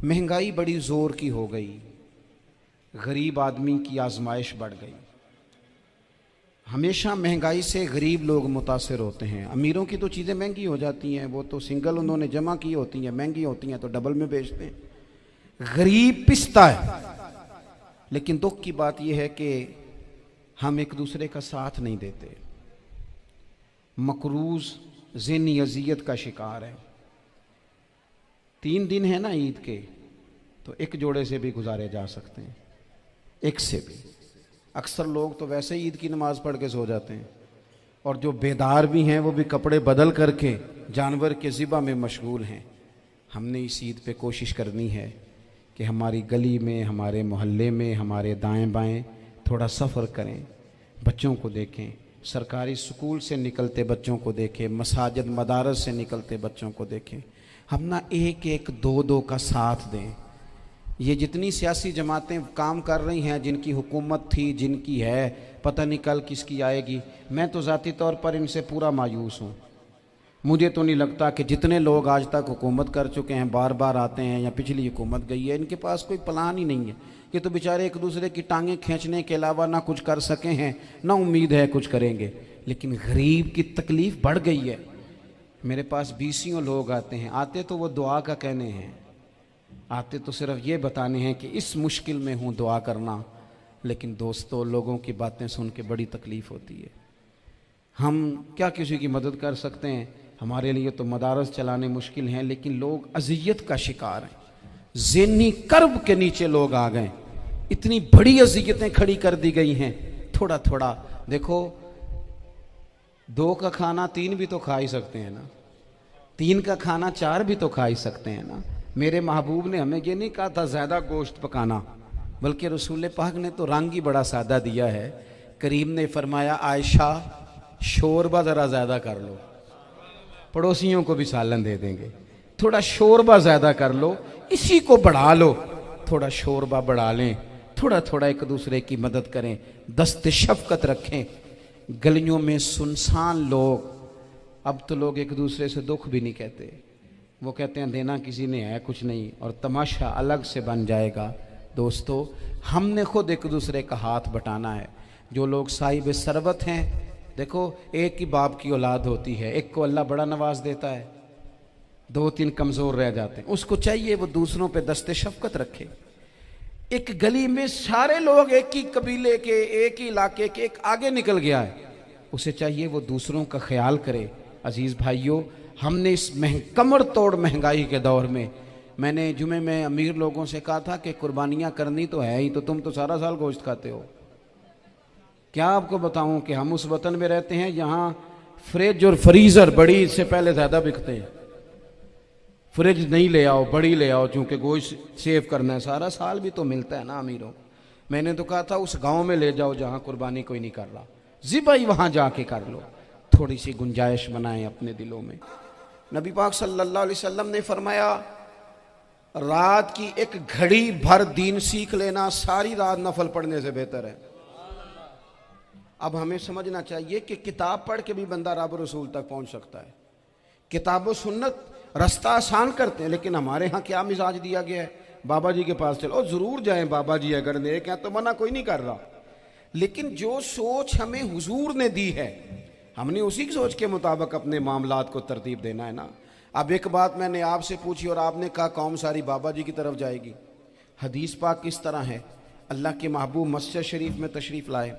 महंगाई बड़ी ज़ोर की हो गई, गरीब आदमी की आजमाइश बढ़ गई। हमेशा महंगाई से गरीब लोग मुतासिर होते हैं। अमीरों की तो चीज़ें महंगी हो जाती हैं, वो तो सिंगल उन्होंने जमा की होती हैं, महंगी होती हैं तो डबल में बेचते हैं। गरीब पिसता है। लेकिन दुख की बात यह है कि हम एक दूसरे का साथ नहीं देते। मकरूज ज़हनी अजियत का शिकार है। 3 दिन है ना ईद के, तो एक जोड़े से भी गुजारे जा सकते हैं, एक से भी। अक्सर लोग तो वैसे ही ईद की नमाज़ पढ़ के सो जाते हैं, और जो बेदार भी हैं वो भी कपड़े बदल करके जानवर के ज़िबा में मशगूल हैं। हमने इस ईद पे कोशिश करनी है कि हमारी गली में, हमारे मोहल्ले में, हमारे दाएं बाएं थोड़ा सफ़र करें, बच्चों को देखें, सरकारी स्कूल से निकलते बच्चों को देखें, मसाजिद मदारस से निकलते बच्चों को देखें। हम ना एक एक दो दो का साथ दें। ये जितनी सियासी जमातें काम कर रही हैं, जिनकी हुकूमत थी, जिनकी है, पता नहीं कल किसकी आएगी। मैं तो ज़ाती तौर पर इनसे पूरा मायूस हूँ। मुझे तो नहीं लगता कि जितने लोग आज तक हुकूमत कर चुके हैं, बार बार आते हैं या पिछली हुकूमत गई है, इनके पास कोई प्लान ही नहीं है। ये तो बेचारे एक दूसरे की टांगें खींचने के अलावा ना कुछ कर सके हैं, ना उम्मीद है कुछ करेंगे। लेकिन गरीब की तकलीफ़ बढ़ गई है। मेरे पास 20 लोग आते हैं, आते तो वो दुआ का कहने हैं, आते तो सिर्फ ये बताने हैं कि इस मुश्किल में हूँ, दुआ करना। लेकिन दोस्तों, लोगों की बातें सुन के बड़ी तकलीफ़ होती है। हम क्या किसी की मदद कर सकते हैं? हमारे लिए तो मदारस चलाने मुश्किल हैं, लेकिन लोग अजियत का शिकार हैं। ज़हनी कर्ब के नीचे लोग आ गए। इतनी बड़ी अजियतें खड़ी कर दी गई हैं। थोड़ा थोड़ा देखो, 2 का खाना 3 भी तो खा ही सकते हैं ना, 3 का खाना 4 भी तो खा ही सकते हैं ना। मेरे महबूब ने हमें ये नहीं कहा था ज़्यादा गोश्त पकाना, बल्कि रसूल पाक ने तो रंग ही बड़ा सादा दिया है। करीम ने फरमाया, आयशा शोरबा ज़रा ज़्यादा कर लो, पड़ोसियों को भी सालन दे देंगे। थोड़ा शोरबा ज़्यादा कर लो, इसी को बढ़ा लो, थोड़ा शोरबा बढ़ा लें, थोड़ा थोड़ा एक दूसरे की मदद करें, दस्त शफ़क़त रखें। गलियों में सुनसान लोग, अब तो लोग एक दूसरे से दुख भी नहीं कहते, वो कहते हैं देना किसी ने है कुछ नहीं, और तमाशा अलग से बन जाएगा। दोस्तों, हमने खुद एक दूसरे का हाथ बटाना है। जो लोग साहिब सरबत हैं, देखो एक ही बाप की औलाद होती है, एक को अल्लाह बड़ा नवाज देता है, 2-3 कमज़ोर रह जाते हैं। उसको चाहिए वो दूसरों पे दस्ते शफ़क़त रखे। एक गली में सारे लोग एक ही कबीले के, एक ही इलाके के, एक आगे निकल गया है, उसे चाहिए वो दूसरों का ख्याल करे। अजीज़ भाइयों, हमने इस कमर तोड़ महंगाई के दौर में, मैंने जुमे में अमीर लोगों से कहा था कि कुर्बानियाँ करनी तो है ही, तो तुम तो सारा साल गोश्त खाते हो। क्या आपको बताऊं कि हम उस वतन में रहते हैं, यहाँ फ्रिज और फ्रीज़र बड़ी इससे पहले ज़्यादा बिकते हैं। फ्रिज नहीं ले आओ, बड़ी ले आओ, चूँकि गोश्त सेव करना है, सारा साल भी तो मिलता है ना अमीरों। मैंने तो कहा था उस गांव में ले जाओ जहाँ कुर्बानी कोई नहीं कर रहा, ज़िबा ही वहाँ जाके कर लो। थोड़ी सी गुंजाइश बनाएं अपने दिलों में। नबी पाक सल्लल्लाहु अलैहि वसल्लम ने फरमाया, रात की एक घड़ी भर दीन सीख लेना सारी रात नफल पढ़ने से बेहतर है। अब हमें समझना चाहिए कि किताब पढ़ के भी बंदा रब रसूल तक पहुंच सकता है। किताब व सुन्नत रास्ता आसान करते हैं, लेकिन हमारे यहाँ क्या मिजाज दिया गया है, बाबा जी के पास चलो, ज़रूर जाएं बाबा जी अगर नेक हैं तो, मना कोई नहीं कर रहा। लेकिन जो सोच हमें हुजूर ने दी है, हमने उसी की सोच के मुताबिक अपने मामलात को तरतीब देना है ना। अब एक बात मैंने आपसे पूछी और आपने कहा कौम सारी बाबा जी की तरफ जाएगी। हदीस पाक किस तरह है? अल्लाह के महबूब मस्जिद शरीफ में तशरीफ़ लाए,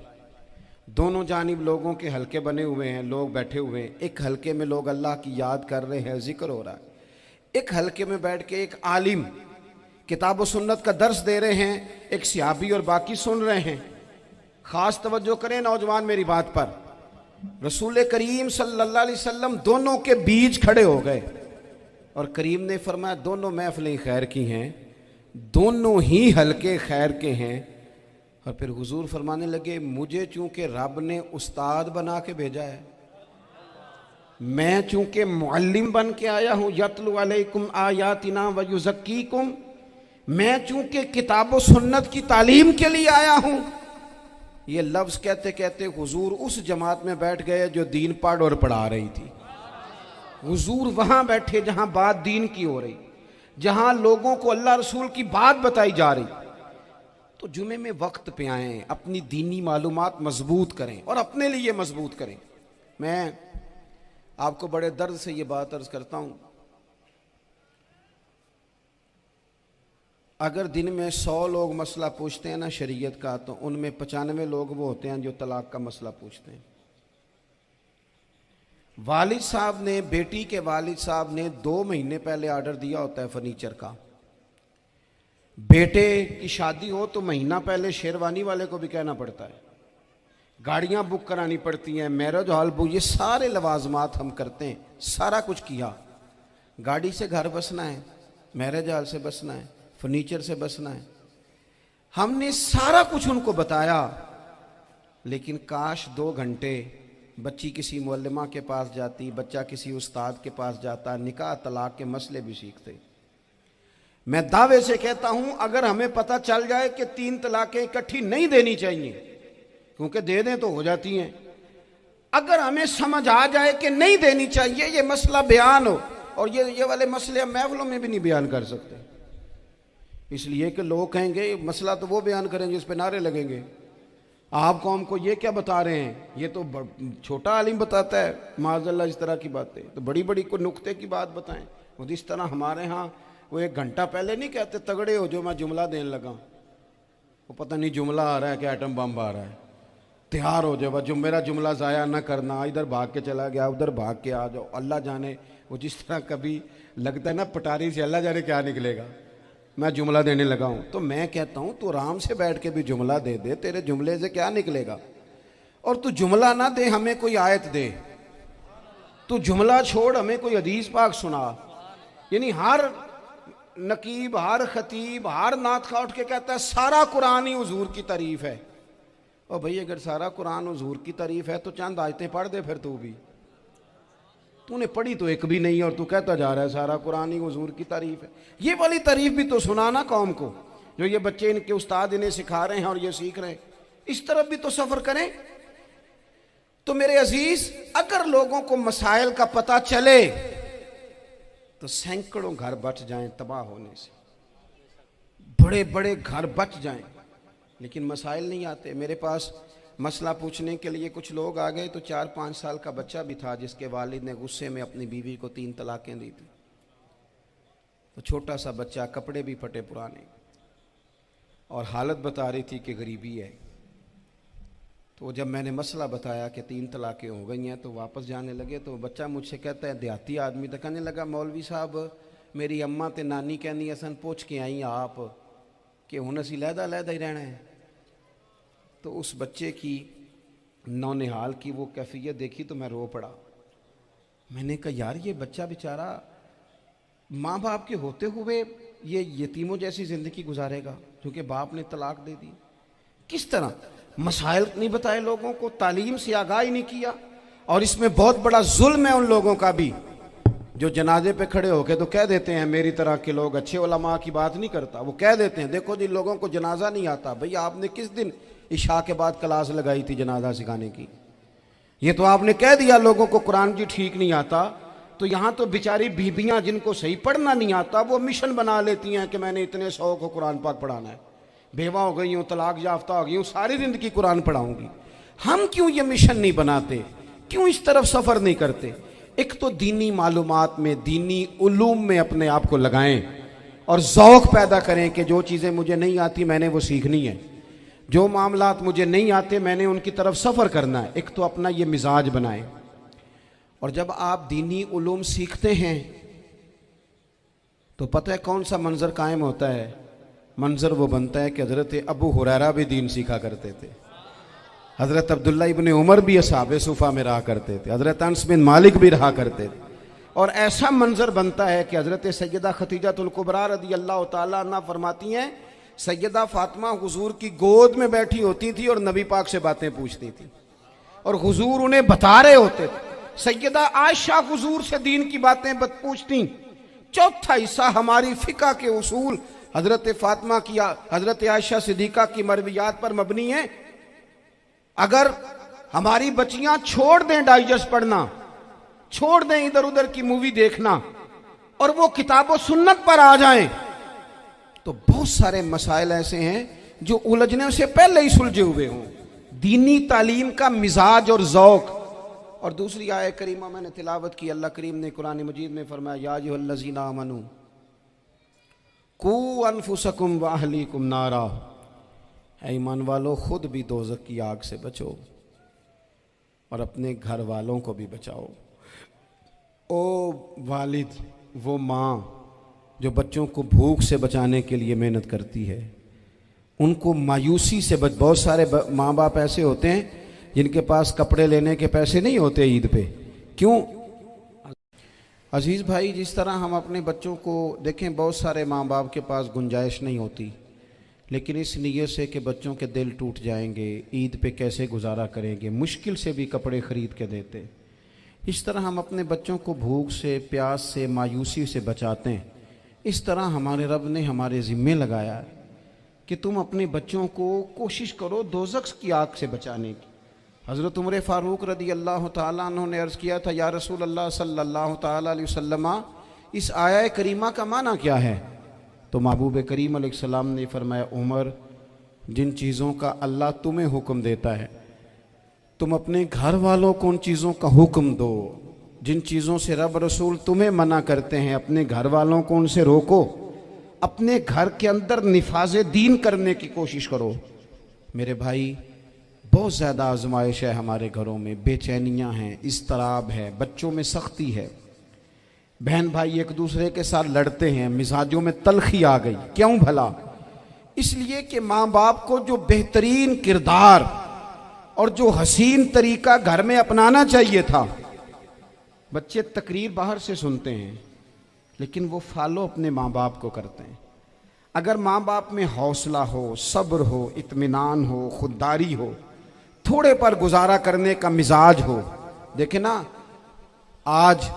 दोनों जानिब लोगों के हलके बने हुए हैं, लोग बैठे हुए हैं। एक हलके में लोग अल्लाह की याद कर रहे हैं, जिक्र हो रहा है। एक हलके में बैठ के एक आलिम किताब व सुन्नत का दर्स दे रहे हैं, एक सिहाबी और बाकी सुन रहे हैं। ख़ास तवज्जो करें नौजवान मेरी बात पर। रसूल करीम सल्लल्लाहु अलैहि वसल्लम दोनों के बीच खड़े हो गए और करीम ने फरमाया, दोनों महफिलें खैर की हैं, दोनों ही हलके खैर के हैं। और फिर हुजूर फरमाने लगे, मुझे चूंकि रब ने उस्ताद बना के भेजा है, मैं चूंकि मुअल्लिम बन के आया हूँ, यतलु अलैकुम आयातिना व युज़क्कीकुम, मैं चूंकि किताब व सुन्नत की तालीम के लिए आया हूँ। ये लफ्ज़ कहते कहते हुजूर उस जमात में बैठ गए जो दीन पढ़ और पढ़ा रही थी। हुजूर वहाँ बैठे जहाँ बात दीन की हो रही। जहां लोगों को अल्लाह रसूल की बात बताई जा रही, तो जुमे में वक्त पे आएं, अपनी दीनी मालूमात मजबूत करें और अपने लिए मजबूत करें। मैं आपको बड़े दर्द से ये बात अर्ज करता हूं, अगर दिन में 100 लोग मसला पूछते हैं ना शरीयत का, तो उनमें 95 लोग वो होते हैं जो तलाक का मसला पूछते हैं। वालिद साहब ने, बेटी के वालिद साहब ने 2 महीने पहले ऑर्डर दिया होता है फर्नीचर का। बेटे की शादी हो तो महीना पहले शेरवानी वाले को भी कहना पड़ता है, गाड़ियां बुक करानी पड़ती हैं, मैरिज हॉल बुक, ये सारे लवाजमात हम करते हैं। सारा कुछ किया, गाड़ी से घर बसना है, मैरिज हॉल से बसना है, फर्नीचर से बसना है, हमने सारा कुछ उनको बताया। लेकिन काश 2 घंटे बच्ची किसी मुअल्लिमा के पास जाती, बच्चा किसी उस्ताद के पास जाता, निकाह तलाक के मसले भी सीखते। मैं दावे से कहता हूं, अगर हमें पता चल जाए कि 3 तलाकें इकट्ठी नहीं देनी चाहिए, क्योंकि दे दें तो हो जाती हैं, अगर हमें समझ आ जाए कि नहीं देनी चाहिए, ये मसला बयान हो, और ये वाले मसले हम महफिलों में भी नहीं बयान कर सकते, इसलिए कि लोग कहेंगे मसला तो वो बयान करेंगे जिस पे नारे लगेंगे। आप कौम को ये क्या बता रहे हैं, ये तो छोटा आलिम बताता है माज़अल्लाह इस तरह की बातें, तो बड़ी बड़ी कोई नुक्ते की बात बताएं। और इस तरह हमारे यहाँ वो 1 घंटा पहले नहीं कहते तगड़े हो जो मैं जुमला देने लगा, वो पता नहीं जुमला आ रहा है कि एटम बम आ रहा है, तैयार हो जाओ, जो मेरा जुमला ज़ाया ना करना, इधर भाग के चला गया, उधर भाग के आ जाओ, अल्लाह जाने। वो जिस तरह कभी लगता है ना पटारी से, अल्लाह जाने क्या निकलेगा, मैं जुमला देने लगा हूं। तो मैं कहता हूं तू आराम से बैठ के भी जुमला दे दे, तेरे जुमले से क्या निकलेगा। और तू जुमला ना दे, हमें कोई आयत दे, तू जुमला छोड़ हमें कोई हदीस पाक सुना। यानी हर नकीब, हर खतीब, हर नात खा उठ के कहता है सारा कुरान ही हुजूर की तारीफ है। और भाई अगर सारा कुरान हुजूर की तारीफ है तो चंद आयतें पढ़ दे फिर तू भी, तूने पढ़ी तो एक भी नहीं और तू कहता जा रहा है सारा कुरान ही हुजूर की तारीफ है। ये वाली तारीफ भी तो सुनाना कौम को, जो ये बच्चे इनके उस्ताद इन्हें सिखा रहे हैं और ये सीख रहे हैं, इस तरफ भी तो सफर करें। तो मेरे अजीज, अगर लोगों को मसाइल का पता चले तो सैकड़ों घर बच जाएं तबाह होने से, बड़े बड़े घर बच जाएं, लेकिन मसाइल नहीं आते। मेरे पास मसला पूछने के लिए कुछ लोग आ गए, तो 4-5 साल का बच्चा भी था जिसके वालिद ने गुस्से में अपनी बीवी को 3 तलाकें दी थी। तो छोटा सा बच्चा, कपड़े भी फटे पुराने, और हालत बता रही थी कि गरीबी है। तो जब मैंने मसला बताया कि 3 तलाकें हो गई हैं, तो वापस जाने लगे। तो बच्चा मुझसे कहता है, देहाती आदमी, तो कहने लगा मौलवी साहब मेरी अम्मा ते नानी कहनी असन पूछ के आई आप कि हुण असीं लहदा लहदा ही रहना है। तो उस बच्चे की नौनिहाल की वो कैफियत देखी तो मैं रो पड़ा। मैंने कहा यार ये बच्चा बेचारा माँ बाप के होते हुए ये यतीमों जैसी ज़िंदगी गुजारेगा, क्योंकि बाप ने तलाक दे दी। किस तरह मसाइल नहीं बताए लोगों को, तालीम से आगाही नहीं किया। और इसमें बहुत बड़ा जुल्म है उन लोगों का भी जो जनाजे पे खड़े होके तो कह देते हैं, मेरी तरह के लोग अच्छे उलमा की बात नहीं करता, वो कह देते हैं देखो जी लोगों को जनाजा नहीं आता। भैया आपने किस दिन इशा के बाद क्लास लगाई थी जनाजा सिखाने की? ये तो आपने कह दिया लोगों को कुरान जी ठीक नहीं आता। तो यहाँ तो बेचारी बीबियाँ जिनको सही पढ़ना नहीं आता वो मिशन बना लेती हैं कि मैंने इतने 100 को कुरान पाक पढ़ाना है, बेवा हो गई हूँ, तलाक याफ्ता हो गई हूँ, सारी ज़िंदगी कुरान पढ़ाऊँगी। हम क्यों ये मिशन नहीं बनाते, क्यों इस तरफ सफ़र नहीं करते? एक तो दीनी मालूमात में, दीनी उलूम में अपने आप को लगाएं और ज़ौक़ पैदा करें कि जो चीज़ें मुझे नहीं आती मैंने वो सीखनी है, जो मामलात मुझे नहीं आते मैंने उनकी तरफ सफ़र करना है। एक तो अपना ये मिजाज बनाएं। और जब आप दीनी उलूम सीखते हैं तो पता है कौन सा मंजर कायम होता है? मंजर वो बनता है कि हज़रत अबू हुरैरा भी दीन सीखा करते थे, हज़रत अब्दुल्ला इब्न उमर भी असहाबे सुफ़ा में रहा करते थे, हज़रत अनस बिन मालिक भी रहा करते थे। और ऐसा मंजर बनता है कि हज़रत सैयदा खतीजतुल कुबरा रज़ी अल्लाह तआला अन्हा फरमाती हैं, सैयदा फातिमा हुजूर की गोद में बैठी होती थी और नबी पाक से बातें पूछती थी और हुजूर उन्हें बता रहे होते थे। सैयदा आयशा हुजूर से दीन की बातें पूछती। चौथा हिस्सा हमारी फ़िक़्ह के उसूल हज़रत फातिमा की, हज़रत आयशा सिद्दीक़ा की मरवियात पर मबनी है। अगर हमारी बच्चियां छोड़ दें डाइजेस्ट पढ़ना, छोड़ दें इधर उधर की मूवी देखना, और वो किताब व सुन्नत पर आ जाएं, तो बहुत सारे मसाइल ऐसे हैं जो उलझने से पहले ही सुलझे हुए हों। दीनी तालीम का मिजाज और ज़ौक़। और दूसरी आयत करीमा मैंने तिलावत की, अल्लाह करीम ने कुरान मजीद में फरमाया, या अय्युहल्लज़ीना आमनू कू अनफुसकुम व अहलीकुम नारा, ऐ ईमान वालो खुद भी दोज़ख की आग से बचो और अपने घर वालों को भी बचाओ। ओ वालिद, वो माँ जो बच्चों को भूख से बचाने के लिए मेहनत करती है, उनको मायूसी से बहुत सारे माँ बाप ऐसे होते हैं जिनके पास कपड़े लेने के पैसे नहीं होते ईद पे। क्यों? अजीज़ भाई, जिस तरह हम अपने बच्चों को देखें, बहुत सारे माँ बाप के पास गुंजाइश नहीं होती, लेकिन इस नीयत से कि बच्चों के दिल टूट जाएंगे, ईद पे कैसे गुजारा करेंगे, मुश्किल से भी कपड़े ख़रीद के देते। इस तरह हम अपने बच्चों को भूख से, प्यास से, मायूसी से बचाते हैं। इस तरह हमारे रब ने हमारे ज़िम्मे लगाया है कि तुम अपने बच्चों को कोशिश करो दोज़ख की आग से बचाने की। हज़रत उमर फ़ारूक रदी अल्लाह ताला अन्हु ने अर्ज़ किया था, या रसूल अल्लाह सल्लल्लाहु ताला अलैहि वसल्लम, इस आया करीमा का माना क्या है? तो महबूब करीम अलैहिस्सलाम ने फरमाया, उमर, जिन चीज़ों का अल्लाह तुम्हें हुक्म देता है तुम अपने घर वालों को उन चीज़ों का हुक्म दो। जिन चीज़ों से रब रसूल तुम्हें मना करते हैं अपने घर वालों को उनसे रोको। अपने घर के अंदर निफाज़े दीन करने की कोशिश करो। मेरे भाई, बहुत ज़्यादा आजमाइश है हमारे घरों में, बेचैनियाँ हैं, इज़्तिराब है, बच्चों में सख्ती है, बहन भाई एक दूसरे के साथ लड़ते हैं, मिजाजों में तलखी आ गई। क्यों भला? इसलिए कि माँ बाप को जो बेहतरीन किरदार और जो हसीन तरीका घर में अपनाना चाहिए था, बच्चे तकरीर बाहर से सुनते हैं लेकिन वो फॉलो अपने माँ बाप को करते हैं। अगर माँ बाप में हौसला हो, सब्र हो, इत्मीनान हो, खुददारी हो, थोड़े पर गुजारा करने का मिजाज हो। देखे ना, आज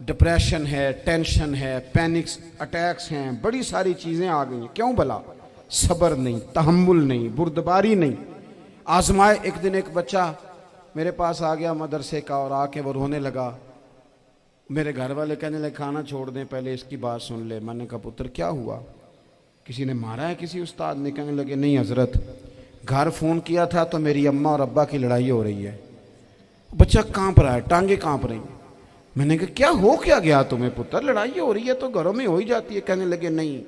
डिप्रेशन है, टेंशन है, पैनिक अटैक्स हैं, बड़ी सारी चीज़ें आ गई हैं। क्यों भला? सब्र नहीं, तहम्मुल नहीं, बुर्दबारी नहीं। आजमाए। एक दिन एक बच्चा मेरे पास आ गया मदरसे का और आके वो रोने लगा। मेरे घर वाले कहने लगे, खाना छोड़ दें, पहले इसकी बात सुन ले। मैंने कहा, पुत्र क्या हुआ? किसी ने मारा है? किसी उस्ताद ने? कहने लगे, नहीं हजरत, घर फ़ोन किया था तो मेरी अम्मा और अब्बा की लड़ाई हो रही है। बच्चा कांप रहा है, टांगे कांप रही हैं। मैंने कहा, क्या हो क्या गया तुम्हें पुत्र? लड़ाई हो रही है तो घरों में हो ही जाती है। कहने लगे, नहीं,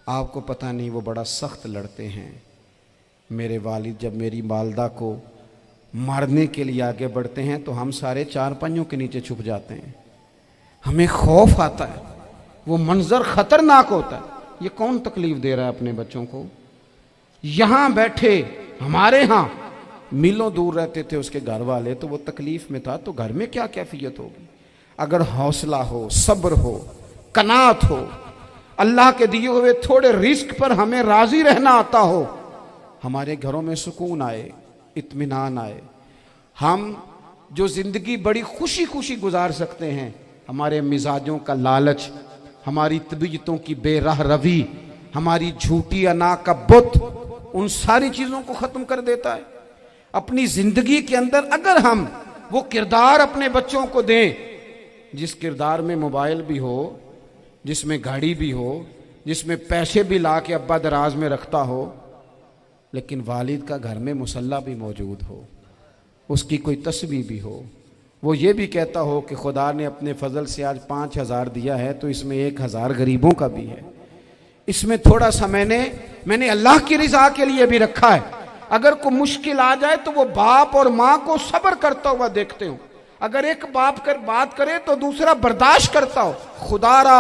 आपको पता नहीं, वो बड़ा सख्त लड़ते हैं। मेरे वालिद जब मेरी वालदा को मारने के लिए आगे बढ़ते हैं तो हम सारे चारपाइयों के नीचे छुप जाते हैं। हमें खौफ आता है, वो मंजर खतरनाक होता है। ये कौन तकलीफ दे रहा है अपने बच्चों को? यहाँ बैठे, हमारे यहाँ मीलों दूर रहते थे उसके घर वाले, तो वो तकलीफ में था, तो घर में क्या कैफियत होगी? अगर हौसला हो, सब्र हो, कनात हो, अल्लाह के दिए हुए थोड़े रिस्क पर हमें राजी रहना आता हो, हमारे घरों में सुकून आए, इत्मीनान आए। हम जो ज़िंदगी बड़ी खुशी खुशी गुजार सकते हैं, हमारे मिजाजों का लालच, हमारी तबीयतों की बेराह रवी, हमारी झूठी अना का बुत, उन सारी चीज़ों को ख़त्म कर देता है। अपनी ज़िंदगी के अंदर अगर हम वो किरदार अपने बच्चों को दें, जिस किरदार में मोबाइल भी हो, जिसमें गाड़ी भी हो, जिसमें पैसे भी ला के अब्बा दराज में रखता हो, लेकिन वालिद का घर में मुसल्ला भी मौजूद हो, उसकी कोई तस्बीह भी हो, वो ये भी कहता हो कि खुदा ने अपने फजल से आज 5,000 दिया है तो इसमें 1,000 गरीबों का भी है, इसमें थोड़ा सा मैंने अल्लाह की रिजा के लिए भी रखा है। अगर कोई मुश्किल आ जाए तो वो बाप और माँ को सब्र करता हुआ देखते हो। अगर एक बाप कर बात करे तो दूसरा बर्दाश्त करता हो। खुदारा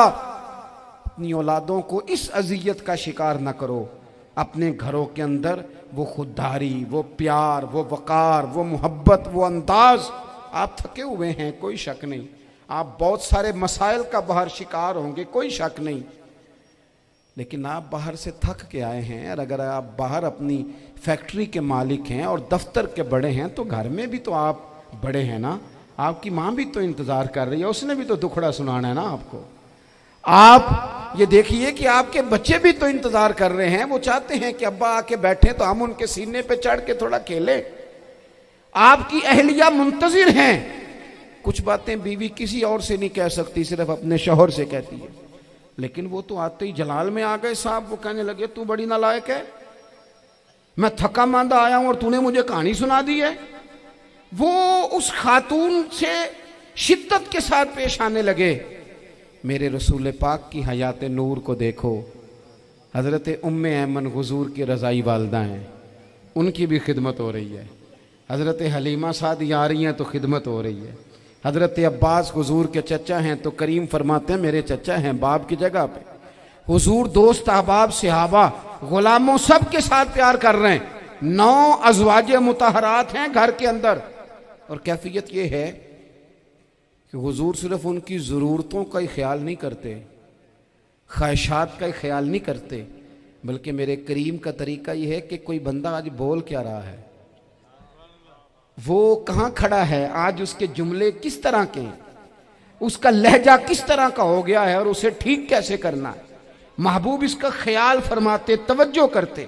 अपनी औलादों को इस अजियत का शिकार न करो। अपने घरों के अंदर वो खुददारी, वो प्यार, वो वक़ार, वो मोहब्बत, वो अंदाज। आप थके हुए हैं, कोई शक नहीं, आप बहुत सारे मसाइल का बाहर शिकार होंगे, कोई शक नहीं, लेकिन आप बाहर से थक के आए हैं। और अगर आप बाहर अपनी फैक्ट्री के मालिक हैं और दफ्तर के बड़े हैं तो घर में भी तो आप बड़े हैं ना। आपकी माँ भी तो इंतज़ार कर रही है, उसने भी तो दुखड़ा सुनाना है ना आपको। आप ये देखिए कि आपके बच्चे भी तो इंतज़ार कर रहे हैं, वो चाहते हैं कि अब्बा आके बैठे तो हम उनके सीने पे चढ़ के थोड़ा खेलें। आपकी अहलिया मुंतज़िर हैं कुछ बातें बीवी किसी और से नहीं कह सकती, सिर्फ अपने शौहर से कहती है। लेकिन वो तो आते ही जलाल में आ गए साहब। वो कहने लगे तू बड़ी नालायक है, मैं थका मांदा आया हूं और तूने मुझे कहानी सुना दी है। वो उस खातून से शिद्दत के साथ पेश आने लगे। मेरे रसूल पाक की हयात नूर को देखो, हज़रत उम्मे ऐमन हुजूर की रज़ाई वालदा हैं, उनकी भी खिदमत हो रही है। हज़रत हलीमा सादी आ रही हैं तो खिदमत हो रही है। हज़रत अब्बास हुजूर के चचा हैं तो करीम फरमाते हैं मेरे चचा हैं बाप की जगह पे। हुजूर दोस्त अहबाब सहाबा गुलामों सब के साथ प्यार कर रहे हैं। 9 अज़वाज मुतहरात हैं घर के अंदर। और कैफियत ये है कि हुजूर सिर्फ उनकी ज़रूरतों का ही ख्याल नहीं करते, ख्वाहिशात का ही ख्याल नहीं करते, बल्कि मेरे करीम का तरीका यह है कि कोई बंदा आज बोल क्या रहा है, वो कहाँ खड़ा है, आज उसके जुमले किस तरह के हैं, उसका लहजा किस तरह का हो गया है और उसे ठीक कैसे करना है। महबूब इसका ख्याल फरमाते, तवज्जो करते।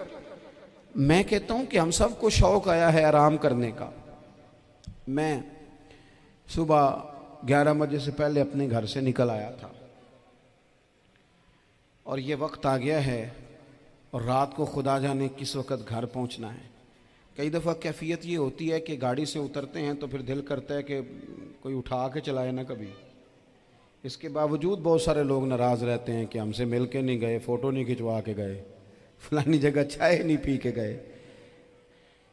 मैं कहता हूं कि हम सबको शौक आया है आराम करने का। मैं सुबह 11 बजे से पहले अपने घर से निकल आया था और ये वक्त आ गया है और रात को खुदा जाने किस वक्त घर पहुंचना है। कई दफ़ा कैफियत ये होती है कि गाड़ी से उतरते हैं तो फिर दिल करता है कि कोई उठा के चलाए ना कभी। इसके बावजूद बहुत सारे लोग नाराज़ रहते हैं कि हमसे मिल के नहीं गए, फ़ोटो नहीं खिंचवा के गए, फलानी जगह चाय नहीं पी के गए।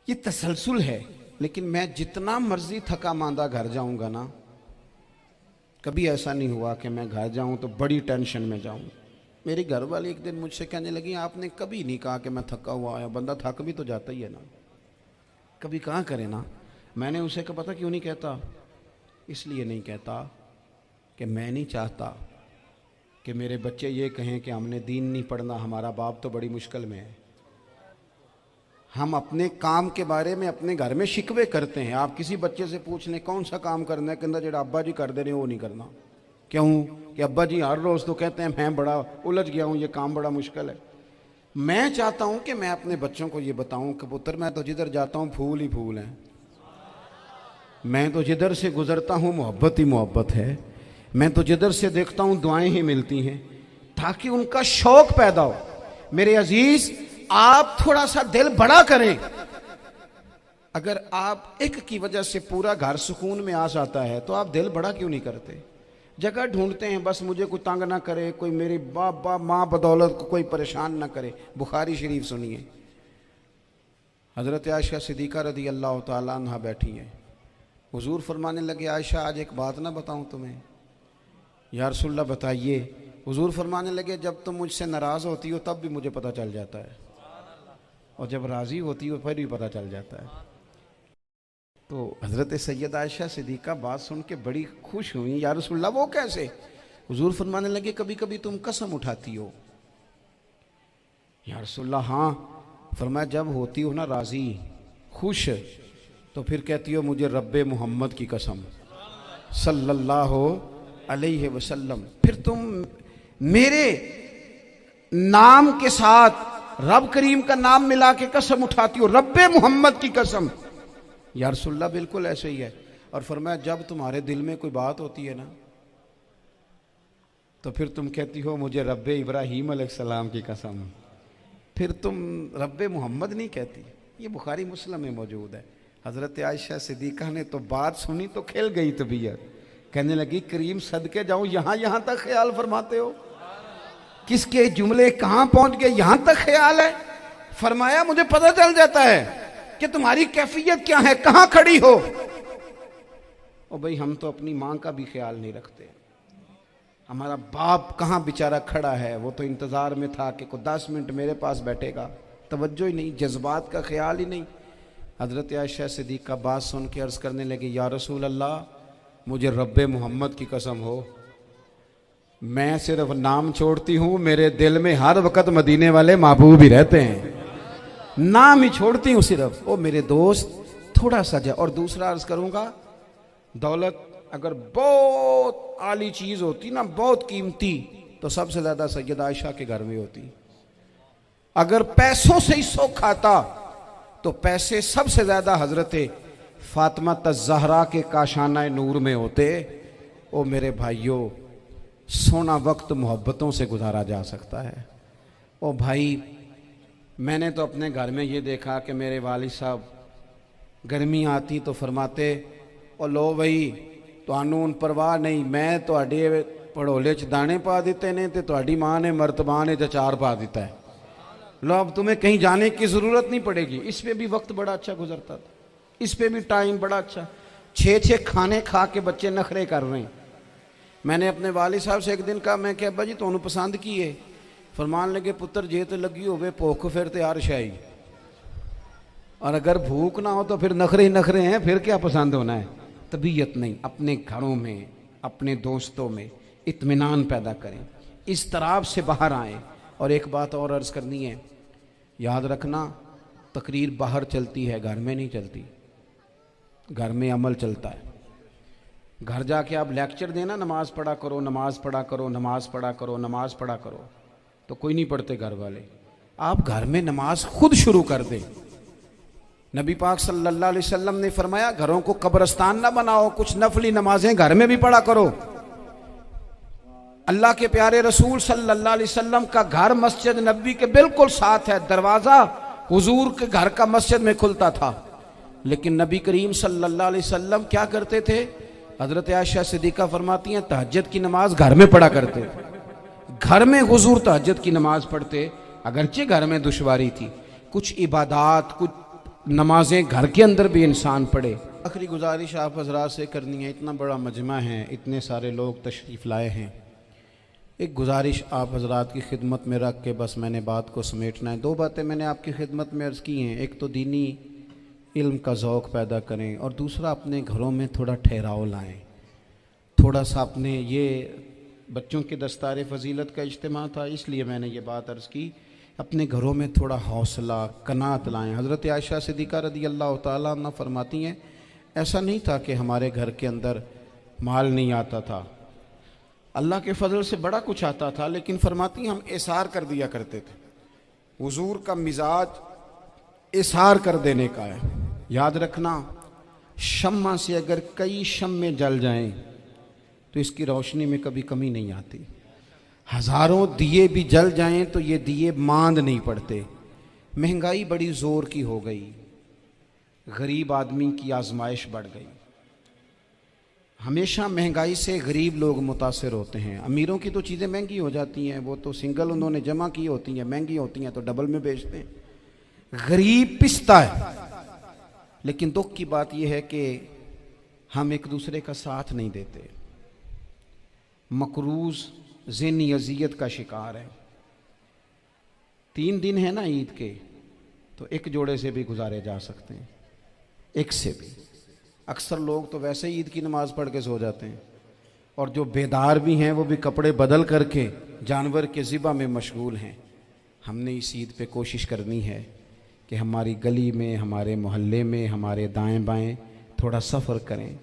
ये तसलसल है। लेकिन मैं जितना मर्जी थका मांदा घर जाऊंगा ना, कभी ऐसा नहीं हुआ कि मैं घर जाऊं तो बड़ी टेंशन में जाऊं। मेरी घर वाली एक दिन मुझसे कहने लगी आपने कभी नहीं कहा कि मैं थका हुआ आया, बंदा थक भी तो जाता ही है ना, कभी कहाँ करे ना। मैंने उसे कहा पता क्यों नहीं कहता, इसलिए नहीं कहता कि मैं नहीं चाहता कि मेरे बच्चे ये कहें कि हमने दीन नहीं पढ़ना, हमारा बाप तो बड़ी मुश्किल में है। हम अपने काम के बारे में अपने घर में शिकवे करते हैं। आप किसी बच्चे से पूछ लें कौन सा काम करना है, कहता जो अब्बा जी कर दे रहे वो नहीं करना। क्यों? कि अब्बा जी हर रोज़ तो कहते हैं मैं बड़ा उलझ गया हूँ, ये काम बड़ा मुश्किल है। मैं चाहता हूँ कि मैं अपने बच्चों को ये बताऊँ कि पुत्र मैं तो जिधर जाता हूँ फूल ही फूल हैं, मैं तो जिधर से गुजरता हूँ मोहब्बत ही मोहब्बत है, मैं तो जिधर से देखता हूँ दुआएं ही मिलती हैं, ताकि उनका शौक पैदा हो। मेरे अजीज, आप थोड़ा सा दिल बड़ा करें। अगर आप एक की वजह से पूरा घर सुकून में आ जाता है तो आप दिल बड़ा क्यों नहीं करते? जगह ढूंढते हैं बस मुझे कोई तंग ना करे, कोई मेरी बाप माँ बदौलत को कोई परेशान ना करे। बुखारी शरीफ सुनिए, हज़रत आयशा सिद्दीक़ा रज़ी अल्लाह ताला अन्हा बैठी हैं। हुजूर फरमाने लगे आयशा आज एक बात ना बताऊं तुम्हें? या रसूलल्लाह बताइए। हुजूर फरमाने लगे जब तुम मुझसे नाराज़ होती हो तब भी मुझे पता चल जाता है, और जब राज़ी होती हो फिर भी पता चल जाता है। तो हज़रत सैयद आयशा सिद्दीक़ा बात सुन के बड़ी खुश हुई। या रसूलल्लाह वो कैसे? हुजूर फरमाने लगे कभी कभी तुम कसम उठाती हो। या रसूलल्लाह हाँ। फरमाया जब होती हो ना राज़ी खुश, तो फिर कहती हो मुझे रब्बे मोहम्मद की कसम सल्लल्लाहु अलैहि वसल्लम। फिर तुम मेरे नाम के साथ रब करीम का नाम मिला के कसम उठाती हो, रब्बे मोहम्मद की कसम। या रसूलल्लाह बिल्कुल ऐसे ही है। और फरमाया जब तुम्हारे दिल में कोई बात होती है ना, तो फिर तुम कहती हो मुझे रब्बे इब्राहीम अलैहिस्सलाम की कसम, फिर तुम रब्बे मोहम्मद नहीं कहती। ये बुखारी मुस्लिम में मौजूद है। हज़रत आयशा सिद्दीक़ा ने तो बात सुनी तो खिल गई तबीयत, कहने लगी करीम सदके जाऊं, यहाँ तक ख्याल फरमाते हो? किसके जुमले कहाँ पहुंच गए, यहाँ तक ख्याल है? फरमाया मुझे पता चल जाता है कि तुम्हारी कैफियत क्या है, कहाँ खड़ी हो। और भाई हम तो अपनी माँ का भी ख्याल नहीं रखते। हमारा बाप कहाँ बेचारा खड़ा है, वो तो इंतज़ार में था कि कोई 10 मिनट मेरे पास बैठेगा, तवज्जो ही नहीं, जज्बात का ख्याल ही नहीं। हज़रत आयशा सिद्दीक़ा बात सुन के अर्ज़ करने लगे या रसूल अल्लाह मुझे रब्बे मोहम्मद की कसम हो, मैं सिर्फ नाम छोड़ती हूँ, मेरे दिल में हर वक़्त मदीने वाले महबूब ही रहते हैं, नाम ही छोड़ती हूँ सिर्फ। ओ मेरे दोस्त थोड़ा सा जा। और दूसरा अर्ज़ करूँगा, दौलत अगर बहुत आली चीज़ होती ना, बहुत कीमती, तो सबसे ज़्यादा सैयद आयशा के घर में होती। अगर पैसों से ही शौक खाता तो पैसे सबसे ज़्यादा हज़रत फातिमा तज़हरा के काशाना नूर में होते। ओ मेरे भाइयों, सोना वक्त मोहब्बतों से गुजारा जा सकता है। ओ भाई, मैंने तो अपने घर में ये देखा कि मेरे वालिद साहब गर्मी आती तो फरमाते, ओ लो भाई तुहानू हुण परवाह नहीं, मैं तुहाडे पड़ोले च दाने पा दिते ने ते तुहाडी माँ ने मर्तबान ने अचार पा दिता है, लो अब तुम्हें कहीं जाने की ज़रूरत नहीं पड़ेगी। इस पे भी वक्त बड़ा अच्छा गुजरता था, इस पे भी टाइम बड़ा अच्छा। 6-6 खाने खा के बच्चे नखरे कर रहे हैं। मैंने अपने वालिद साहब से एक दिन कहा, मैं क्या अब्बा जी तुहानू पसंद की है? फरमान लगे, पुत्र जे तो लगी होवे भुख फिर तो हर शाही, और अगर भूख ना हो तो फिर नखरे ही नखरे हैं, फिर क्या पसंद होना है। तबीयत नहीं, अपने घरों में अपने दोस्तों में इत्मीनान पैदा करें, इस तराब से बाहर आएँ। और एक बात और अर्ज़ करनी है, याद रखना, तकरीर बाहर चलती है, घर में नहीं चलती। घर में अमल चलता है। घर जाके आप लेक्चर देना, नमाज पढ़ा करो, नमाज पढ़ा करो, नमाज पढ़ा करो, नमाज पढ़ा करो, तो कोई नहीं पढ़ते घर वाले। आप घर में नमाज खुद शुरू कर दें। नबी पाक सल्लल्लाहु अलैहि वसल्लम ने फरमाया, घरों को कब्रिस्तान ना बनाओ, कुछ नफली नमाजें घर में भी पढ़ा करो। अल्लाह के प्यारे रसूल सल्लल्लाहु अलैहि वसल्लम का घर मस्जिद नबी के बिल्कुल साथ है, दरवाज़ा हुजूर के घर का मस्जिद में खुलता था। लेकिन नबी करीम सल्लल्लाहु अलैहि वसल्लम क्या करते थे? हजरत आयशा सिद्दीक़ा फरमाती हैं, तहज्जुद की नमाज घर में पढ़ा करते थे। घर में हुजूर तहज्जुद की नमाज पढ़ते, अगरचे घर में दुश्वारी थी। कुछ इबादात, कुछ नमाजें घर के अंदर भी इंसान पढ़े। आखिरी गुजारिश आप हजरात से करनी है, इतना बड़ा मजमा है, इतने सारे लोग तशरीफ़ लाए हैं, एक गुजारिश आप हजरात की खिदमत में रख के बस मैंने बात को समेटना है। 2 बातें मैंने आपकी खिदमत में अर्ज़ की हैं। एक तो दीनी इल्म का ज़ौक़ पैदा करें, और दूसरा अपने घरों में थोड़ा ठहराव लाएं। थोड़ा सा अपने, ये बच्चों के दस्तार फ़जीलत का इज्तिमा था, इसलिए मैंने ये बात अर्ज़ की, अपने घरों में थोड़ा हौसला कनात लाएं। हज़रत आयशा सिद्दीक़ा रज़ी अल्लाह तआला अन्हा फरमाती हैं, ऐसा नहीं था कि हमारे घर के अंदर माल नहीं आता था, अल्लाह के फजल से बड़ा कुछ आता था, लेकिन फरमाती हम एसार कर दिया करते थे। हुजूर का मिजाज एसार कर देने का है। याद रखना, शम्मा से अगर कई शम्मे जल जाएं तो इसकी रोशनी में कभी कमी नहीं आती। हज़ारों दिए भी जल जाएं तो ये दिए मांद नहीं पड़ते। महंगाई बड़ी ज़ोर की हो गई, गरीब आदमी की आजमाइश बढ़ गई। हमेशा महंगाई से गरीब लोग मुतासिर होते हैं। अमीरों की तो चीज़ें महंगी हो जाती हैं, वो तो सिंगल उन्होंने जमा की होती हैं, महंगी होती हैं तो डबल में बेचते हैं। गरीब पिसता है। लेकिन दुख की बात यह है कि हम एक दूसरे का साथ नहीं देते। मकरूज़ ज़हनी अज़ियत का शिकार है। 3 दिन है ना ईद के, तो एक जोड़े से भी गुजारे जा सकते हैं, एक से भी। अक्सर लोग तो वैसे ही ईद की नमाज़ पढ़ के सो जाते हैं, और जो बेदार भी हैं वो भी कपड़े बदल करके जानवर के ज़िबा में मशगूल हैं। हमने इस ईद पे कोशिश करनी है कि हमारी गली में, हमारे मोहल्ले में, हमारे दाएं बाएं थोड़ा सफ़र करें,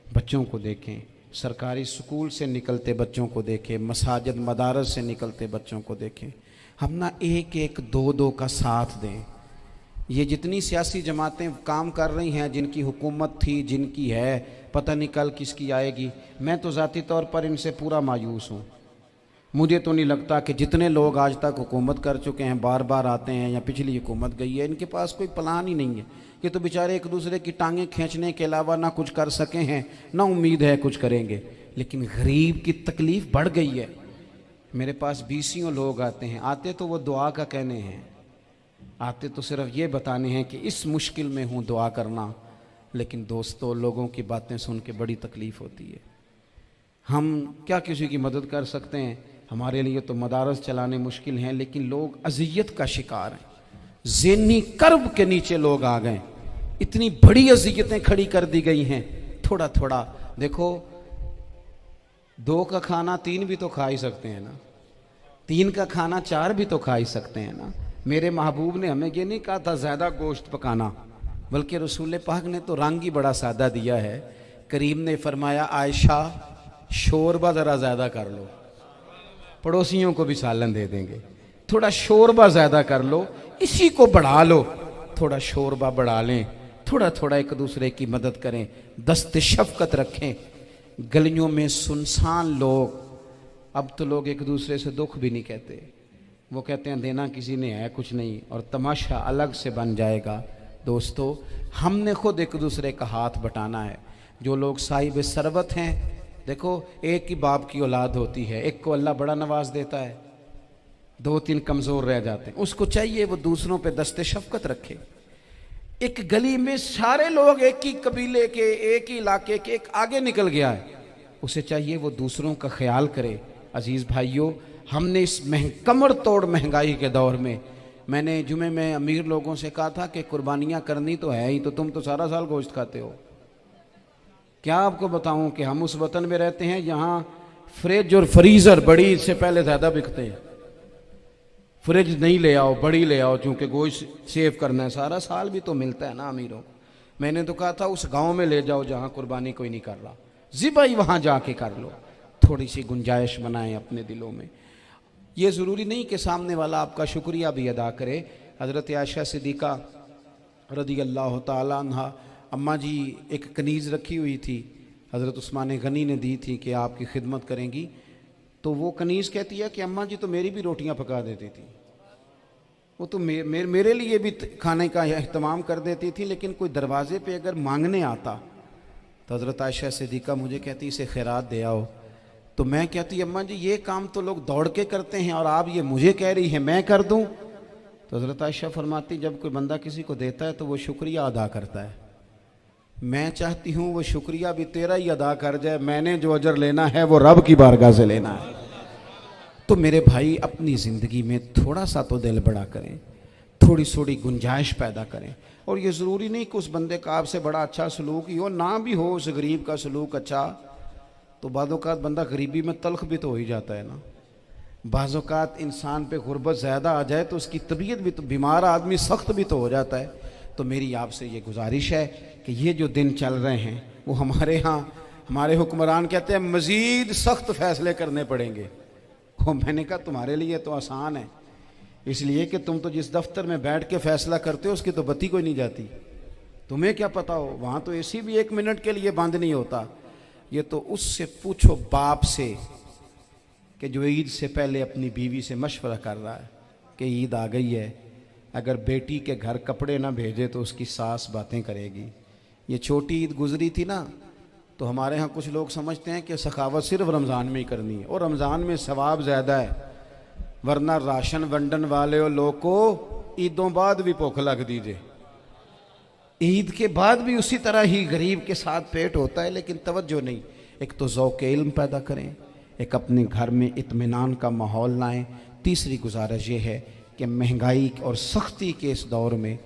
बच्चों को देखें, सरकारी स्कूल से निकलते बच्चों को देखें, मसाजिद मदारस से निकलते बच्चों को देखें। हम ना 1-1, 2-2 का साथ दें। ये जितनी सियासी जमातें काम कर रही हैं, जिनकी हुकूमत थी, जिनकी है, पता नहीं कल किसकी आएगी। मैं तो ज़ाती तौर पर इनसे पूरा मायूस हूँ। मुझे तो नहीं लगता कि जितने लोग आज तक हुकूमत कर चुके हैं, बार बार आते हैं या पिछली हुकूमत गई है, इनके पास कोई प्लान ही नहीं है। ये तो बेचारे एक दूसरे की टांगें खींचने के अलावा ना कुछ कर सके हैं, ना उम्मीद है कुछ करेंगे। लेकिन गरीब की तकलीफ़ बढ़ गई है। मेरे पास 20 लोग आते हैं, आते तो वो दुआ का कहने हैं, आते तो सिर्फ ये बताने हैं कि इस मुश्किल में हूँ, दुआ करना। लेकिन दोस्तों, लोगों की बातें सुन के बड़ी तकलीफ़ होती है। हम क्या किसी की मदद कर सकते हैं? हमारे लिए तो मदारस चलाने मुश्किल हैं, लेकिन लोग अज़ियत का शिकार हैं। ज़हनी कर्ब के नीचे लोग आ गए, इतनी बड़ी अज़ियतें खड़ी कर दी गई हैं। थोड़ा थोड़ा देखो, 2 का खाना 3 भी तो खा ही सकते हैं ना, 3 का खाना 4 भी तो खा ही सकते हैं ना। मेरे महबूब ने हमें ये नहीं कहा था ज़्यादा गोश्त पकाना, बल्कि रसूल पाक ने तो रंग ही बड़ा सादा दिया है। करीम ने फरमाया, आयशा शोरबा ज़रा ज़्यादा कर लो, पड़ोसियों को भी सालन दे देंगे। थोड़ा शोरबा ज़्यादा कर लो, इसी को बढ़ा लो, थोड़ा शोरबा बढ़ा लें, थोड़ा थोड़ा एक दूसरे की मदद करें, दस्त शफकत रखें। गलियों में सुनसान लोग, अब तो लोग एक दूसरे से दुख भी नहीं कहते, वो कहते हैं देना किसी ने है कुछ नहीं, और तमाशा अलग से बन जाएगा। दोस्तों, हमने खुद एक दूसरे का हाथ बटाना है। जो लोग साहिब सरवत हैं, देखो एक ही बाप की औलाद होती है, एक को अल्लाह बड़ा नवाज देता है, 2-3 कमज़ोर रह जाते हैं, उसको चाहिए वो दूसरों पे दस्ते शफकत रखे। एक गली में सारे लोग एक ही कबीले के, एक ही इलाके के, एक आगे निकल गया है, उसे चाहिए वो दूसरों का ख्याल करे। अजीज़ भाइयों, हमने इस कमर तोड़ महंगाई के दौर में, मैंने जुमे में अमीर लोगों से कहा था कि कुर्बानियाँ करनी तो है ही, तो तुम तो सारा साल गोश्त खाते हो। क्या आपको बताऊं कि हम उस वतन में रहते हैं जहाँ फ्रिज और फ्रीज़र बड़ी से पहले ज़्यादा बिकते हैं। फ्रिज नहीं ले आओ, बड़ी ले आओ, चूँकि गोश्त सेव करना है, सारा साल भी तो मिलता है ना अमीरों को। मैंने तो कहा था उस गांव में ले जाओ जहाँ कुर्बानी कोई नहीं कर रहा, ज़िबाई वहाँ जाके कर लो। थोड़ी सी गुंजाइश बनाएं अपने दिलों में। ये ज़रूरी नहीं कि सामने वाला आपका शुक्रिया भी अदा करे। हज़रत आयशा सिद्दीक़ा रज़ी अल्लाह ताला अन्हा, अम्मा जी एक कनीज़ रखी हुई थी, हज़रत उस्मान गनी ने दी थी कि आपकी खिदमत करेंगी, तो वो कनीज़ कहती है कि अम्मा जी तो मेरी भी रोटियां पका देती थी, वो तो मेरे लिए भी खाने का अहतमाम कर देती थी, लेकिन कोई दरवाज़े पे अगर मांगने आता तो हज़रत आयशा सिद्दीक़ा मुझे कहती इसे खैरात दे आओ। तो मैं कहती अम्मा जी ये काम तो लोग दौड़ के करते हैं और आप ये मुझे कह रही है मैं कर दूं? तो हज़रत आयशा फरमाती जब कोई बंदा किसी को देता है तो वो शुक्रिया अदा करता है। मैं चाहती हूँ वो शुक्रिया भी तेरा ही अदा कर जाए, मैंने जो अजर लेना है वो रब की बारगाह से लेना है। तो मेरे भाई अपनी ज़िंदगी में थोड़ा सा तो दिल बड़ा करें, थोड़ी थोड़ी गुंजाइश पैदा करें। और ये ज़रूरी नहीं कि उस बंदे का आपसे बड़ा अच्छा सलूक ही हो, ना भी हो उस गरीब का सलूक अच्छा, तो बाज़-औक़ात बंदा गरीबी में तल्ख भी तो हो ही जाता है ना। बाज़-औक़ात इंसान पे गुर्बत ज़्यादा आ जाए तो उसकी तबीयत भी तो, बीमार आदमी सख्त भी तो हो जाता है। तो मेरी आपसे ये गुजारिश है कि ये जो दिन चल रहे हैं वो हमारे यहाँ हमारे हुक्मरान कहते हैं मज़ीद सख्त फ़ैसले करने पड़ेंगे। वो मैंने कहा तुम्हारे लिए तो आसान है, इसलिए कि तुम तो जिस दफ्तर में बैठ के फ़ैसला करते हो उसकी तो बत्ती कोई नहीं जाती, तुम्हें क्या पता हो, वहाँ तो एसी भी 1 मिनट के लिए बंद नहीं होता। ये तो उससे पूछो बाप से कि जो ईद से पहले अपनी बीवी से मशवरा कर रहा है कि ईद आ गई है, अगर बेटी के घर कपड़े ना भेजे तो उसकी सास बातें करेगी। ये छोटी ईद गुजरी थी ना, तो हमारे यहाँ कुछ लोग समझते हैं कि सखावत सिर्फ रमज़ान में ही करनी है, और रमज़ान में सवाब ज़्यादा है, वरना राशन वंडन वाले लोग को ईदों बाद भी भूख लग दीजिए, ईद के बाद भी उसी तरह ही गरीब के साथ पेट होता है, लेकिन तवज्जो नहीं। एक तो ज़ौक़ इल्म पैदा करें, एक अपने घर में इत्मीनान का माहौल लाएं। तीसरी गुजारिश ये है कि महंगाई और सख्ती के इस दौर में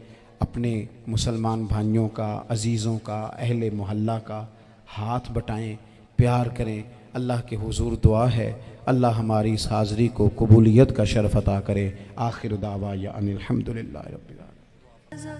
अपने मुसलमान भाइयों का, अजीज़ों का, अहले मोहल्ला का हाथ बटाएं, प्यार करें। अल्लाह के हुजूर दुआ है अल्लाह हमारी इस हाज़री को कबूलियत का शरफ़ अता करे। आखिर दावा या अनिल हम्दुलिल्लाहि रब्बिल आलमीन।